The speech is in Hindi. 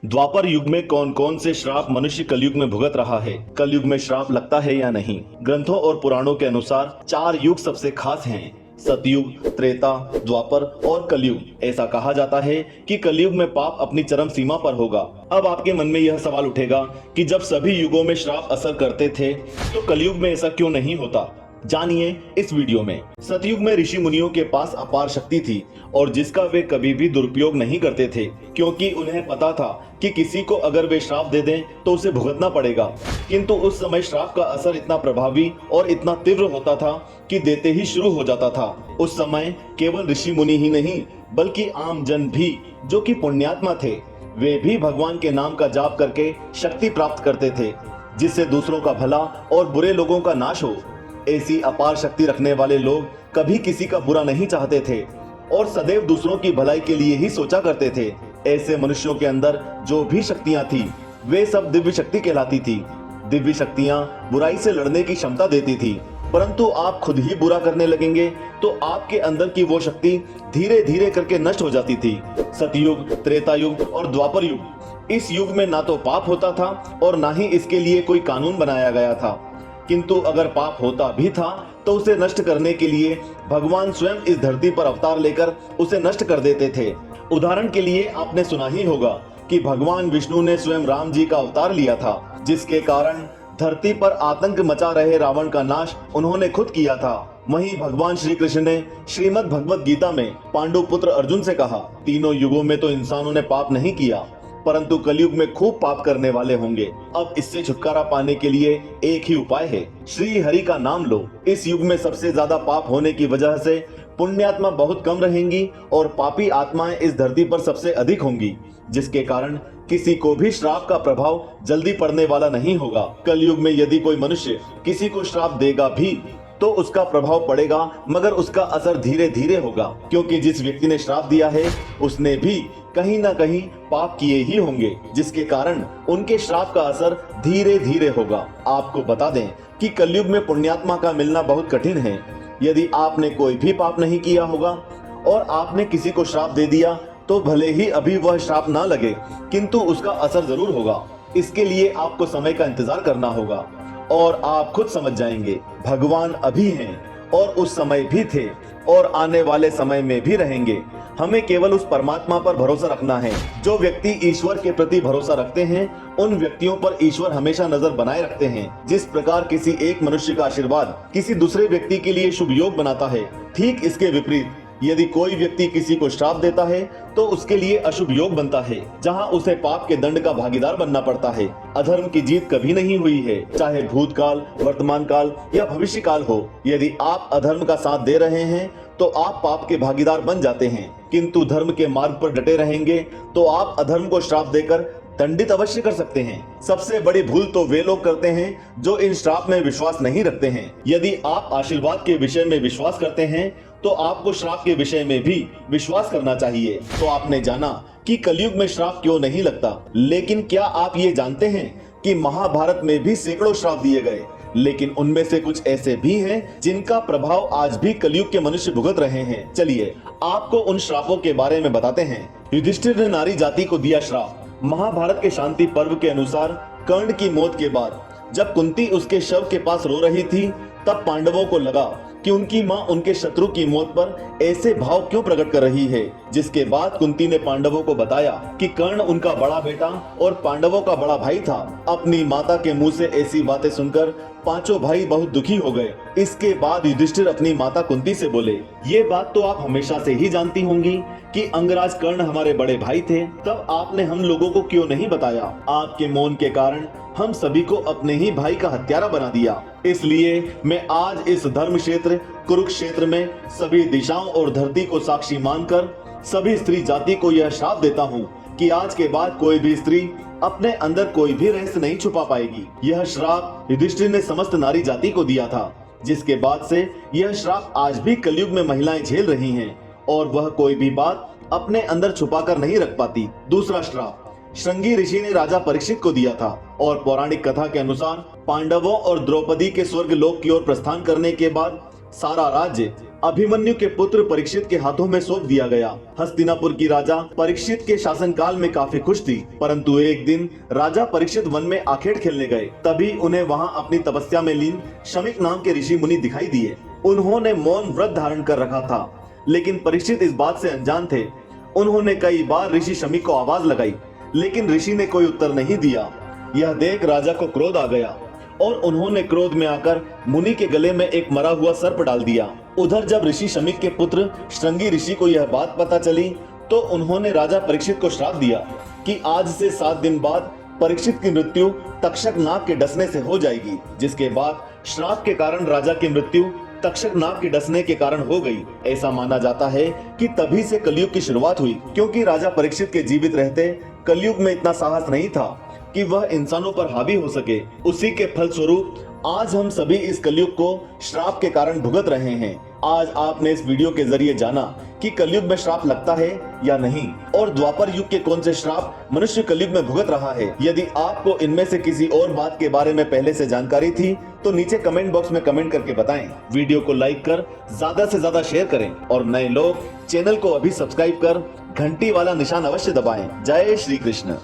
द्वापर युग में कौन कौन से श्राप मनुष्य कलयुग में भुगत रहा है? कलयुग में श्राप लगता है या नहीं? ग्रंथों और पुराणों के अनुसार 4 युग सबसे खास हैं: सतयुग, त्रेता, द्वापर और कलयुग। ऐसा कहा जाता है कि कलयुग में पाप अपनी चरम सीमा पर होगा। अब आपके मन में यह सवाल उठेगा कि जब सभी युगों में श्राप असर करते थे तो कलयुग में ऐसा क्यों नहीं होता? जानिए इस वीडियो में। सतयुग में ऋषि मुनियों के पास अपार शक्ति थी और जिसका वे कभी भी दुरुपयोग नहीं करते थे, क्योंकि उन्हें पता था कि किसी को अगर वे श्राप दे दें तो उसे भुगतना पड़ेगा। किंतु उस समय श्राप का असर इतना प्रभावी और इतना तीव्र होता था कि देते ही शुरू हो जाता था। उस समय केवल ऋषि मुनि ही नहीं बल्कि आम जन भी, जो कि पुण्यात्मा थे, वे भी भगवान के नाम का जाप करके शक्ति प्राप्त करते थे, जिससे दूसरों का भला और बुरे लोगों का नाश हो। ऐसी अपार शक्ति रखने वाले लोग कभी किसी का बुरा नहीं चाहते थे और सदैव दूसरों की भलाई के लिए ही सोचा करते थे। ऐसे मनुष्यों के अंदर जो भी शक्तियां थी वे सब दिव्य शक्ति कहलाती थी। दिव्य शक्तियां बुराई से लड़ने की क्षमता देती थी, परंतु आप खुद ही बुरा करने लगेंगे तो आपके अंदर की वो शक्ति धीरे धीरे करके नष्ट हो जाती थी। सतयुग, त्रेता युग और द्वापर युग, इस युग में ना तो पाप होता था और ना ही इसके लिए कोई कानून बनाया गया था। किंतु अगर पाप होता भी था तो उसे नष्ट करने के लिए भगवान स्वयं इस धरती पर अवतार लेकर उसे नष्ट कर देते थे। उदाहरण के लिए आपने सुना ही होगा कि भगवान विष्णु ने स्वयं राम जी का अवतार लिया था, जिसके कारण धरती पर आतंक मचा रहे रावण का नाश उन्होंने खुद किया था। वहीं भगवान श्री कृष्ण ने श्रीमद् भगवत गीता में पांडु पुत्र अर्जुन से कहा, तीनों युगों में तो इंसानों ने पाप नहीं किया, परंतु कलयुग में खूब पाप करने वाले होंगे। अब इससे छुटकारा पाने के लिए एक ही उपाय है, श्री हरि का नाम लो। इस युग में सबसे ज्यादा पाप होने की वजह से पुण्यात्मा बहुत कम रहेंगी और पापी आत्माएं इस धरती पर सबसे अधिक होंगी, जिसके कारण किसी को भी श्राप का प्रभाव जल्दी पड़ने वाला नहीं होगा। कलयुग में यदि कोई मनुष्य किसी को श्राप देगा भी तो उसका प्रभाव पड़ेगा, मगर उसका असर धीरे धीरे होगा, क्योंकि जिस व्यक्ति ने श्राप दिया है उसने भी कहीं ना कहीं पाप किए ही होंगे, जिसके कारण उनके श्राप का असर धीरे धीरे होगा। आपको बता दें कि कलयुग में पुण्यात्मा का मिलना बहुत कठिन है। यदि आपने कोई भी पाप नहीं किया होगा और आपने किसी को श्राप दे दिया तो भले ही अभी वह श्राप ना लगे, किंतु उसका असर जरूर होगा। इसके लिए आपको समय का इंतजार करना होगा और आप खुद समझ जाएंगे। भगवान अभी हैं और उस समय भी थे और आने वाले समय में भी रहेंगे। हमें केवल उस परमात्मा पर भरोसा रखना है। जो व्यक्ति ईश्वर के प्रति भरोसा रखते हैं उन व्यक्तियों पर ईश्वर हमेशा नजर बनाए रखते हैं। जिस प्रकार किसी एक मनुष्य का आशीर्वाद किसी दूसरे व्यक्ति के लिए शुभ योग बनाता है, ठीक इसके विपरीत यदि कोई व्यक्ति किसी को श्राप देता है तो उसके लिए अशुभ योग बनता है, जहां उसे पाप के दंड का भागीदार बनना पड़ता है। अधर्म की जीत कभी नहीं हुई है, चाहे भूतकाल, वर्तमान काल या भविष्य काल हो। यदि आप अधर्म का साथ दे रहे हैं तो आप पाप के भागीदार बन जाते हैं, किंतु धर्म के मार्ग पर डटे रहेंगे तो आप अधर्म को श्राप देकर दंडित अवश्य कर सकते हैं। सबसे बड़ी भूल तो वे लोग करते हैं जो इन श्राप में विश्वास नहीं रखते हैं। यदि आप आशीर्वाद के विषय में विश्वास करते हैं तो आपको श्राप के विषय में भी विश्वास करना चाहिए। तो आपने जाना कि कलयुग में श्राप क्यों नहीं लगता, लेकिन क्या आप ये जानते हैं कि महाभारत में भी सैकड़ों श्राप दिए गए, लेकिन उनमें से कुछ ऐसे भी हैं जिनका प्रभाव आज भी कलयुग के मनुष्य भुगत रहे हैं। चलिए आपको उन श्रापों के बारे में बताते हैं। युधिष्ठिर ने नारी जाति को दिया श्राप। महाभारत के शांति पर्व के अनुसार कर्ण की मौत के बाद जब कुंती उसके शव के पास रो रही थी, तब पांडवों को लगा कि उनकी मां उनके शत्रु की मौत पर ऐसे भाव क्यों प्रकट कर रही है। जिसके बाद कुंती ने पांडवों को बताया कि कर्ण उनका बड़ा बेटा और पांडवों का बड़ा भाई था। अपनी माता के मुंह से ऐसी बातें सुनकर पांचों भाई बहुत दुखी हो गए। इसके बाद युधिष्ठिर अपनी माता कुंती से बोले, ये बात तो आप हमेशा से ही जानती होंगी कि अंगराज कर्ण हमारे बड़े भाई थे, तब आपने हम लोगों को क्यों नहीं बताया? आपके मौन के कारण हम सभी को अपने ही भाई का हत्यारा बना दिया। इसलिए मैं आज इस धर्म क्षेत्र कुरुक्षेत्र में सभी दिशाओं और धरती को साक्षी मानकर सभी स्त्री जाति को यह श्राप देता हूँ कि आज के बाद कोई भी स्त्री अपने अंदर कोई भी रहस्य नहीं छुपा पाएगी। यह श्राप युधिष्ठिर ने समस्त नारी जाति को दिया था, जिसके बाद से यह श्राप आज भी कलयुग में महिलाएं झेल रही हैं और वह कोई भी बात अपने अंदर छुपाकर नहीं रख पाती। दूसरा श्राप श्रृंगी ऋषि ने राजा परीक्षित को दिया था और पौराणिक कथा के अनुसार पांडवों और द्रौपदी के स्वर्ग लोक की ओर प्रस्थान करने के बाद सारा राज्य अभिमन्यु के पुत्र परीक्षित के हाथों में सौंप दिया गया। हस्तिनापुर की राजा परीक्षित के शासनकाल में काफी खुश थी, परंतु एक दिन राजा परीक्षित वन में आखेट खेलने गए। तभी उन्हें वहां अपनी तपस्या में लीन शमीक नाम के ऋषि मुनि दिखाई दिए। उन्होंने मौन व्रत धारण कर रखा था, लेकिन परीक्षित इस बात से अनजान थे। उन्होंने कई बार ऋषि शमीक को आवाज लगाई, लेकिन ऋषि ने कोई उत्तर नहीं दिया। यह देख राजा को क्रोध आ गया और उन्होंने क्रोध में आकर मुनि के गले में एक मरा हुआ सर्प डाल दिया। उधर जब ऋषि शमीक के पुत्र श्रृंगी ऋषि को यह बात पता चली तो उन्होंने राजा परीक्षित को श्राप दिया कि आज से 7 दिन बाद परीक्षित की मृत्यु तक्षक नाग के डसने से हो जाएगी। जिसके बाद श्राप के कारण राजा की मृत्यु तक्षक नाग के डसने के कारण हो गई। ऐसा माना जाता है कि तभी से कलयुग की शुरुआत हुई, क्योंकि राजा परीक्षित के जीवित रहते कलयुग में इतना साहस नहीं था कि वह इंसानों पर हावी हो सके। उसी के फलस्वरूप आज हम सभी इस कलयुग को श्राप के कारण भुगत रहे हैं। आज आपने इस वीडियो के जरिए जाना कि कलयुग में श्राप लगता है या नहीं, और द्वापर युग के कौन से श्राप मनुष्य कलयुग में भुगत रहा है। यदि आपको इनमें से किसी और बात के बारे में पहले से जानकारी थी तो नीचे कमेंट बॉक्स में कमेंट करके बताएं। वीडियो को लाइक कर ज्यादा से ज्यादा शेयर करें और नए लोग चैनल को अभी सब्सक्राइब कर घंटी वाला निशान अवश्य दबाएं। जय श्री कृष्ण।